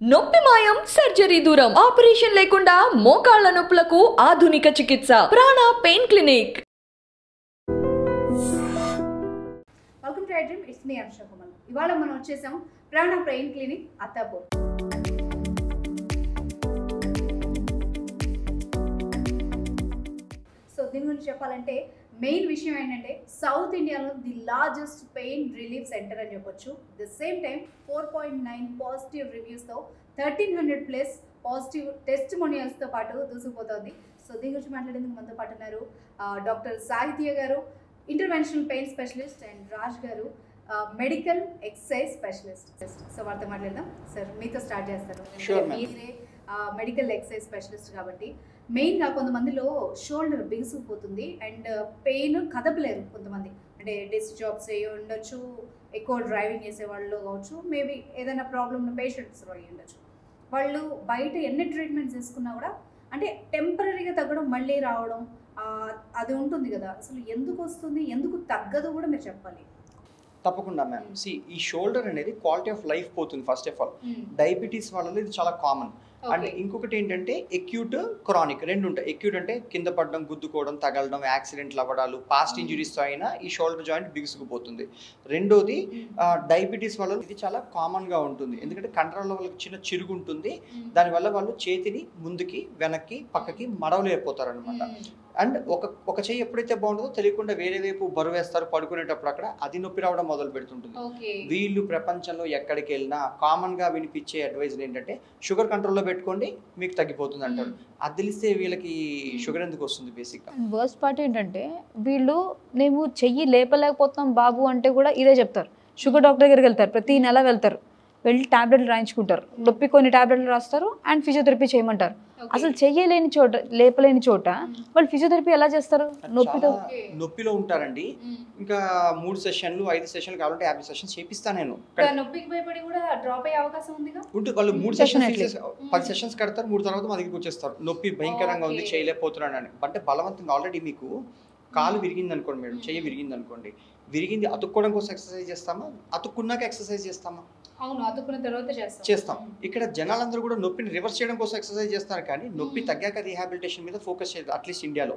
నొప్పి మాయం సర్జరీ దూరం ఆపరేషన్ లేకుండా మోకాళ్ల నొప్పులకు ఆధునిక చికిత్స ప్రాణ pain clinic. Welcome to iDream. It's me Anusha Kumar. ఇవాళ మనం వచ్చేసాం ప్రాణ పెయిన్ క్లినిక్ అత్తాపూర్. సో దీని గురించి చెప్పాలంటే మెయిన్ విషయం ఏంటంటే సౌత్ ఇండియాలో the largest pain relief centre అని చెప్పొచ్చు. ది సేమ్ టైం 4.9 పాజిటివ్ రివ్యూస్తో 1300+ పాజిటివ్ టెస్టిమోనియల్స్తో పాటు దూసుకుపోతుంది. సో దీని గురించి మాట్లాడేందుకు మనతో పాటు ఉన్నారు డాక్టర్ సాహిత్య గారు, interventional pain specialist, and Raj గారు, మెడికల్ ఎక్సర్సైజ్ స్పెషలిస్ట్. సో వారితో మాట్లాడదాం. సార్ మీతో స్టార్ట్ చేస్తారు. మీరే మెడికల్ ఎక్సర్సైజ్ స్పెషలిస్ట్ కాబట్టి మెయిన్గా కొంతమందిలో షోల్డర్ బిగుసుకుపోతుంది అండ్ పెయిన్ కదపలేరు. కొంతమంది అంటే డెస్క్ జాబ్స్ అయ్యి ఉండొచ్చు, ఎక్కువ డ్రైవింగ్ చేసే వాళ్ళు కావచ్చు, మేబీ ఏదైనా ప్రాబ్లం ఉన్న పేషెంట్స్ అయ్యి ఉండొచ్చు. వాళ్ళు బయట ఎన్ని ట్రీట్మెంట్స్ తీసుకున్నా కూడా అంటే టెంపరీగా తగ్గడం మళ్ళీ రావడం అది ఉంటుంది కదా. అసలు ఎందుకు వస్తుంది, ఎందుకు తగ్గదు కూడా మీరు చెప్పాలి. తప్పకుండా మ్యామ్. ఈ షోల్డర్ అనేది క్వాలిటీ ఆఫ్ లైఫ్ పోతుంది. ఫస్ట్ ఆఫ్ ఆల్ డయాబెటీస్ వాళ్ళలో ఇది చాలా కామన్. అండ్ ఇంకొకటి ఏంటంటే ఎక్యూట్, క్రానిక్ రెండు ఉంటాయి. ఎక్యూట్ అంటే కింద పడడం, గుద్దుకోవడం, తగలడం, యాక్సిడెంట్లు అవ్వడాలు, పాస్ట్ ఇంజురీస్తో అయినా ఈ షోల్డర్ జాయింట్ బిగుసుకుపోతుంది. రెండోది డయాబెటీస్ వాళ్ళలో ఇది చాలా కామన్గా ఉంటుంది. ఎందుకంటే కండరాల వాళ్ళకి చిన్న చిరుగు ఉంటుంది. దానివల్ల వాళ్ళు చేతిని ముందుకి, వెనక్కి, పక్కకి మడవలేకపోతారు అనమాట. అండ్ ఒక చెయ్యి ఎప్పుడైతే బాగుంటుందో తెలియకుండా వేరే వైపు బరువు వేస్తారు పడుకునేటప్పుడు, అక్కడ అది నొప్పి రావడం మొదలు పెడుతుంటుంది. వీళ్ళు ప్రపంచంలో ఎక్కడికి వెళ్ళినా కామన్గా వినిపించే అడ్వైజ్ ఏంటంటే షుగర్ కంట్రోల్లో పెట్టుకోండి మీకు తగ్గిపోతుంది అంటారు. అది తెలిస్తే వీళ్ళకి షుగర్ ఎందుకు వస్తుంది బేసిక్గా. వర్స్ట్ పార్ట్ ఏంటంటే వీళ్ళు మేము చెయ్యి లేపలేకపోతున్నాం బాబు అంటే కూడా ఇదే చెప్తారు. షుగర్ డాక్టర్ దగ్గరికి వెళ్తారు, ప్రతి నెల వెళ్తారు, వెళ్ళి టాబ్లెట్లు రాయించుకుంటారు, నొప్పి కొన్ని టాబ్లెట్లు రాస్తారు అండ్ ఫిజియోథెరపీ చేయమంటారు. అసలు చెయ్యలేని చోట, లేపలేని చోట వాళ్ళు ఫిజియోథెరపీ ఎలా చేస్తారు? నొప్పిలో ఉంటారండి. ఇంకా 3 సెషన్లు 5 సెషన్లు కావాలంటే 50 సెషన్స్ చేపిస్తాను నేను. నొప్పికి భయపడి కూడా డ్రాప్ అయ్యే అవకాశం ఉంది. వాళ్ళు 3 సెషన్స్ 10 సెషన్స్ కడతారు, 3 తర్వాత మా దగ్గరికి వచ్చేస్తారు. నొప్పి భయంకరంగా ఉంది, చేయలేకపోతున్నాను అని. అంటే బలవంతంగా ఆల్రెడీ మీకు కాలు విరిగింది అనుకోండి మేడం, చెయ్యి విరిగింది అనుకోండి, విరిగింది అతుక్కోవడం కోసం ఎక్సర్సైజ్ చేస్తామా, అతుక్కున్నాక ఎక్సర్సైజ్ చేస్తామా? అవును, అతుక్కున్న తర్వాత చేస్తాం. ఇక్కడ జనాలందరూ కూడా నొప్పిని రివర్స్ చేయడం కోసం ఎక్సర్సైజ్ చేస్తారు, కానీ నొప్పి తగ్గాక రీహాబిలిటేషన్ మీద ఫోకస్ చేయదు, అట్లీస్ట్ ఇండియాలో.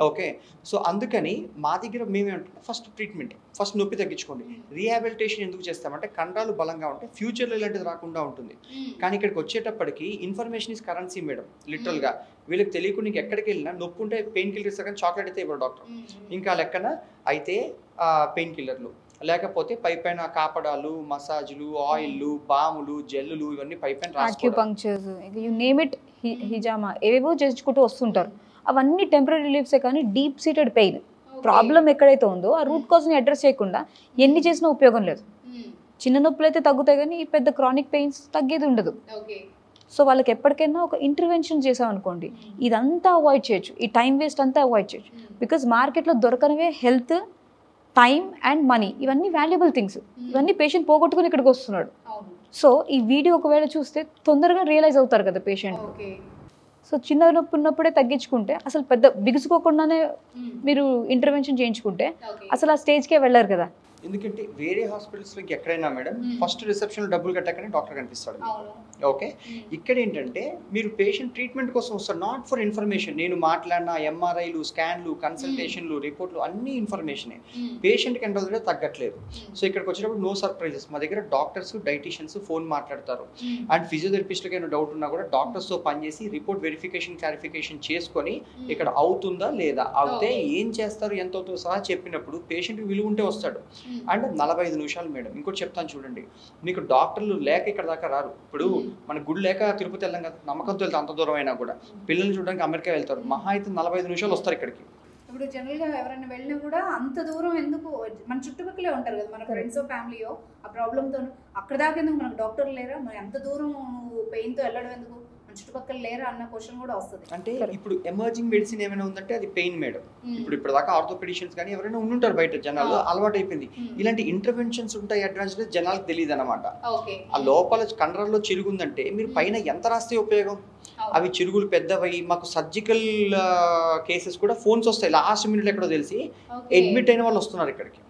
ఓకే, సో అందుకని మా దగ్గర మేమేమంటే ఫస్ట్ ట్రీట్మెంట్, ఫస్ట్ నొప్పి తగ్గించుకోండి. రీహాబిలిటేషన్ ఎందుకు చేస్తామంటే కండరాలు బలంగా ఉంటే ఫ్యూచర్లో ఇలాంటిది రాకుండా ఉంటుంది. కానీ ఇక్కడికి వచ్చేటప్పటికి ఇన్ఫర్మేషన్ ఇస్ కరెన్సీ మేడం. లిటరల్గా వీళ్ళకి తెలియకుండా నీకు ఎక్కడికి వెళ్ళినా నొప్పి ఉంటే పెయిన్ కిల్లర్ ఇస్తారు, కానీ చాక్లెట్ అయితే ఇవ్వరు డాక్టర్. ఇంకా లెక్కన అయితే పెయిన్ కిల్లర్లు, లేకపోతే పైపైన కాపడాలు, మసాజ్లు, ఆయిల్లు, బాములు, జెల్లులు, ఇవన్నీ పైపైన ఆక్యుపంక్చర్స్, యు నేమ్ ఇట్, హిజామా, ఏవేవో చేసుకుంటూ వస్తుంటారు. అవన్నీ టెంపరీ రిలీఫ్సే, కానీ డీప్ సీటెడ్ పెయిన్ ప్రాబ్లం ఎక్కడైతే ఉందో ఆ రూట్ కాజ్ని అడ్రస్ చేయకుండా ఎన్ని చేసినా ఉపయోగం లేదు. చిన్న నొప్పులు అయితే తగ్గుతాయి, కానీ ఈ పెద్ద క్రానిక్ పెయిన్స్ తగ్గేది ఉండదు. సో వాళ్ళకి ఎప్పటికైనా ఒక ఇంటర్వెన్షన్ చేసామనుకోండి, ఇదంతా అవాయిడ్ చేయొచ్చు, ఈ టైం వేస్ట్ అంతా అవాయిడ్ చేయొచ్చు. బికాజ్ మార్కెట్లో దొరకనివే హెల్త్, టైం అండ్ మనీ, ఇవన్నీ వాల్యుబుల్ థింగ్స్. ఇవన్నీ పేషెంట్ పోగొట్టుకుని ఇక్కడికి వస్తున్నాడు. సో ఈ వీడియో ఒకవేళ చూస్తే తొందరగా రియలైజ్ అవుతారు కదా పేషెంట్. సో చిన్న నొప్పి ఉన్నప్పుడే తగ్గించుకుంటే, అసలు పెద్ద బిగుసుకోకుండానే మీరు ఇంటర్వెన్షన్ చేయించుకుంటే అసలు ఆ స్టేజ్కే వెళ్ళారు కదా. ఎందుకంటే వేరే హాస్పిటల్స్లోకి ఎక్కడైనా మేడం ఫస్ట్ రిసెప్షన్లో డబ్బులు కట్టకనే డాక్టర్ కనిపిస్తాడు. ఓకే, ఇక్కడ ఏంటంటే మీరు పేషెంట్ ట్రీట్మెంట్ కోసం వస్తారు, నాట్ ఫర్ ఇన్ఫర్మేషన్. నేను మాట్లాడిన ఎంఆర్ఐలు, స్కాన్లు, కన్సల్టేషన్లు, రిపోర్ట్లు అన్ని ఇన్ఫర్మేషనే. పేషెంట్కి ఎంత అవుతుందో తగ్గట్లేదు. సో ఇక్కడికి వచ్చేటప్పుడు నో సర్ప్రైజెస్. మా దగ్గర డాక్టర్స్, డైటీషియన్స్ ఫోన్ మాట్లాడతారు. అండ్ ఫిజియోథెరపిస్ట్కి ఏమైనా డౌట్ ఉన్నా కూడా డాక్టర్స్తో పనిచేసి రిపోర్ట్ వెరిఫికేషన్, క్లారిఫికేషన్ చేసుకొని ఇక్కడ అవుతుందా లేదా, అవుతే ఏం చేస్తారు, ఎంత అవుతుందో సహా చెప్పినప్పుడు పేషెంట్కి విలువ ఉంటే వస్తాడు. అండ్ 45 నిమిషాలు మేడం. ఇంకోటి చెప్తాను చూడండి, మీకు డాక్టర్లు లేక ఇక్కడ దాకా రారు. ఇప్పుడు మన గుడి లేక తిరుపతి వెళ్ళాం కదా, నమ్మకంతో వెళ్తే అంత దూరం అయినా కూడా పిల్లల్ని చూడడానికి అమెరికా వెళ్తారు, మహా అయితే 45 నిమిషాలు వస్తారు ఇక్కడికి. ఇప్పుడు జనరల్గా ఎవరైనా వెళ్ళినా కూడా అంత దూరం ఎందుకు, మన చుట్టుపక్కలే ఉంటారు కదా, మన ఫ్రెండ్స్ ఫ్యామిలీయో ఆ ప్రాబ్లంతో, అక్కడ దాకా ఎందుకు, మనకు డాక్టర్లు లేరా, మరి అంత దూరం నువ్వు పెయిన్తో వెళ్ళడం ఎందుకు, చుట్టుపక్కల లేరా అన్న క్వశ్చన్ కూడా వస్తుంది. అంటే ఇప్పుడు ఎమర్జింగ్ మెడిసిన్ ఏమైనా ఉందంటే అది పెయిన్ మేడం. ఇప్పుడు దాకా ఆర్థోపెడిషియన్స్ కానీ ఎవరైనా ఉండుంటారు బయట, జనాలు అలవాటు అయిపోయింది. ఇలాంటి ఇంటర్వెన్షన్స్ ఉంటాయి అడ్వాన్స్డ్, జనాలకు తెలియదు అనమాట. ఆ లోపల కండరాల్లో చిరుగుందంటే మీరు పైన ఎంత రాస్తే ఉపయోగం? అవి చిరుగులు పెద్దవై మాకు సర్జికల్ కేసెస్ కూడా ఫోన్స్ వస్తాయి లాస్ట్ మినిట్ ఎక్కడో తెలిసి అడ్మిట్ అయిన వాళ్ళు వస్తున్నారు ఇక్కడికి.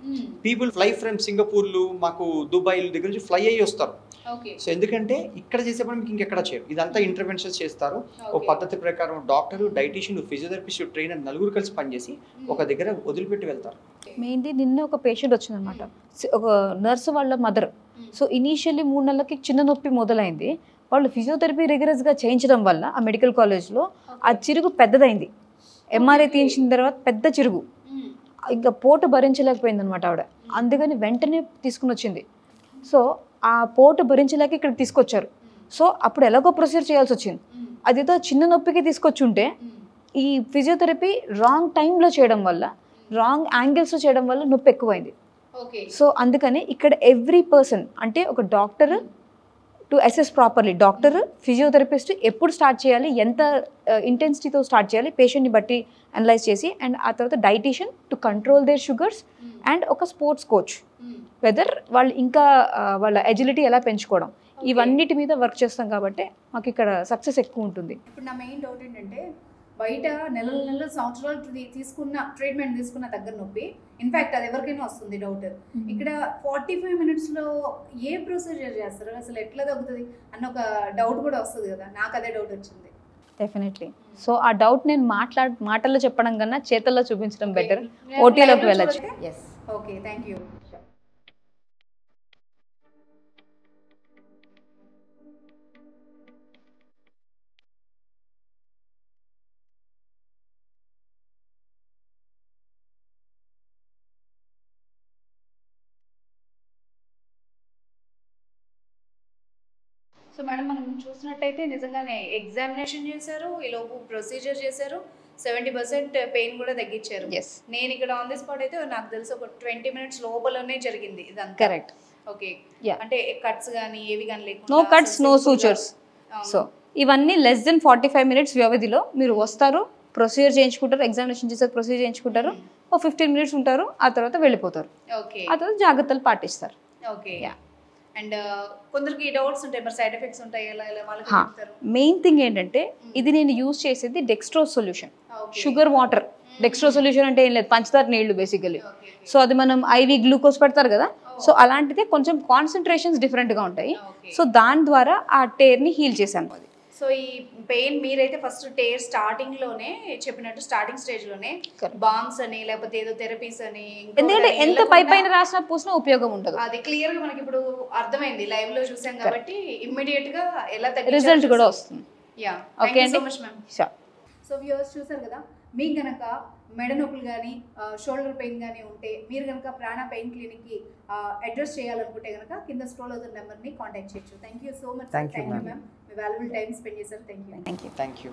పీపుల్ ఫ్లై ఫ్రమ్ సింగపూర్లు, మాకు దుబాయ్ దగ్గర నుంచి ఫ్లై అయ్యి వస్తారు. ఓకే సో ఎందుకంటే ఇక్కడ చేసేప్పుడు మీకు ఇంకెక్కడ చేయరు, ఇదంతా ఇంటర్వెన్షన్స్ చేస్తారు. ఒక పద్ధతి ప్రకారం డాక్టర్, డైటీషియన్, ఫిజియోథెరపిస్ట్, ట్రైనర్ నలుగురు కలిసి పనిచేసి ఒక దగ్గర వదిలిపెట్టి వెళ్తారు. మెయిన్లీ నిన్న ఒక పేషెంట్ వచ్చిందనమాట, ఒక నర్సు వాళ్ళ మదర్. సో ఇనీషియల్లీ 3 నెలలకి చిన్న నొప్పి మొదలైంది. వాళ్ళు ఫిజియోథెరపీ రిగరస్గా చేయించడం వల్ల ఆ మెడికల్ కాలేజ్లో ఆ చిరుగు పెద్దదైంది. ఎంఆర్ఐ తీయించిన తర్వాత పెద్ద చిరుగు, ఇంకా పోటు భరించలేకపోయింది అనమాట ఆవిడ. అందుకని వెంటనే తీసుకుని వచ్చింది. సో ఆ పోటు భరించలేక ఇక్కడ తీసుకొచ్చారు. సో అప్పుడు ఎలాగో ప్రొసీజర్ చేయాల్సి వచ్చింది. అదేదో చిన్న నొప్పికి తీసుకొచ్చి ఉంటే ఈ ఫిజియోథెరపీ రాంగ్ టైంలో చేయడం వల్ల, రాంగ్ యాంగిల్స్లో చేయడం వల్ల నొప్పి ఎక్కువైంది. సో అందుకని ఇక్కడ ఎవ్రీ పర్సన్, అంటే ఒక doctor to assess properly, doctor, physiotherapist ఎప్పుడు స్టార్ట్ చేయాలి, ఎంత ఇంటెన్సిటీతో స్టార్ట్ చేయాలి పేషెంట్ని బట్టి అనలైజ్ చేసి, అండ్ ఆ తర్వాత dietitian to control their sugars, and ఒక స్పోర్ట్స్ కోచ్ వెదర్ వాళ్ళు ఇంకా వాళ్ళ ఎజిలిటీ ఎలా పెంచుకోవడం, ఇవన్నిటి మీద వర్క్ చేస్తాం కాబట్టి మాకు ఇక్కడ సక్సెస్ ఎక్కువ ఉంటుంది. ఇప్పుడు నా మెయిన్ డౌట్ ఏంటంటే, బయట నెలల సంవత్సరాలు ట్రీట్మెంట్ తీసుకున్న దగ్గర నొప్పి, ఇన్ఫ్యాక్ట్ అది ఎవరికైనా వస్తుంది డౌట్. ఇక్కడ 45 minutesలో ఏ ప్రొసీజర్ చేస్తారు, అసలు ఎట్లా తగ్గుతుంది అన్న ఒక డౌట్ కూడా వస్తుంది కదా, నాకు అదే డౌట్ వచ్చింది. డెఫినెట్లీ. సో ఆ డౌట్ నేను మాటల్లో చెప్పడం కన్నా చేతల్లో చూపించడం బెటర్. ఓటీలోకి వెళ్ళచ్చు. Okay, thank you. So madam, మనం చూసినట్టయితే నిజంగానే ఎగ్జామినేషన్ చేశారు, ఈలోపు ప్రొసీజర్ చేశారు, 70% పెయిన్ కూడా తగ్గించారు. నేను ఇక్కడ ఆన్ ది స్పాట్ అయితే నాకు తెలిసి ఒక 20 minutes లోపలనే జరిగింది ఇదంతా. కరెక్ట్. ఓకే, అంటే కట్స్ కానీ ఏవి కానీ లేకుండా, no cuts, no sutures. So ఇవన్నీ less than 45 minutes వ్యవధిలో మీరు వస్తారు, ప్రొసీజర్ చేయించుకుంటారు, ఎగ్జామినేషన్ చేసే ప్రొసీజర్ చేయించుకుంటారు, ఒక 15 minutes ఉంటారు, ఆ తర్వాత వెళ్ళిపోతారు. ఓకే, ఆ తర్వాత జాగ్రత్తలు పాటిస్తారు. ఓకే. అండ్ కొందరికి డౌట్స్ ఉంటాయి, మరి సైడ్ ఎఫెక్ట్స్ ఉంటాయి, ఎలా వాళ్ళకి చెప్తారు? మెయిన్ థింగ్ ఏంటంటే, ఇది నేను యూజ్ చేసేది dextrose solution, sugar water. Dextrose solution అంటే ఏం లేదు, పంచదార నీళ్లు బేసికలీ. సో అది మనం ఐవి గ్లూకోజ్ పెడతారు కదా, సో అలాంటిదే, కొంచెం కాన్సన్ట్రేషన్స్ డిఫరెంట్గా ఉంటాయి. సో దాని ద్వారా ఆ టేర్ని హీల్ చేశాను. అది సో ఈ పెయిన్ మీరైతే ఫస్ట్ టేర్ స్టార్టింగ్ లోనే చెప్పినట్టు, స్టార్టింగ్ స్టేజ్ లోనే బాంబ్స్ అని లేకపోతే ఏదో థెరపీస్ అని, ఎందుకంటే ఎంత పైన రాసినా పూసినా ఉపయోగం ఉండదు. అది క్లియర్ గా మనకి ఇప్పుడు అర్థమైంది, లైవ్ లో చూసాం కాబట్టి ఇమ్మీడియట్ గా ఎలా తగ్గించాలి రిజల్ట్ కూడా వస్తుంది. యా, ఓకే అండి, so much ma'am. So viewers చూసారు కదా, మీకు కనుక మెడ నొప్పులు కానీ షోల్డర్ పెయిన్ కానీ ఉంటే, మీరు కనుక ప్రాణ పెయిన్ క్లినిక్కి అడ్రస్ చేయాలనుకుంటే కనుక కింద స్క్రోల్ అవుతున్న నెంబర్ని కాంటాక్ట్ చేయొచ్చు. Thank you so much. Thank you ma'am, మీ వాల్యుబుల్ టైం స్పెండ్ చేశారు. Thank you. Thank you.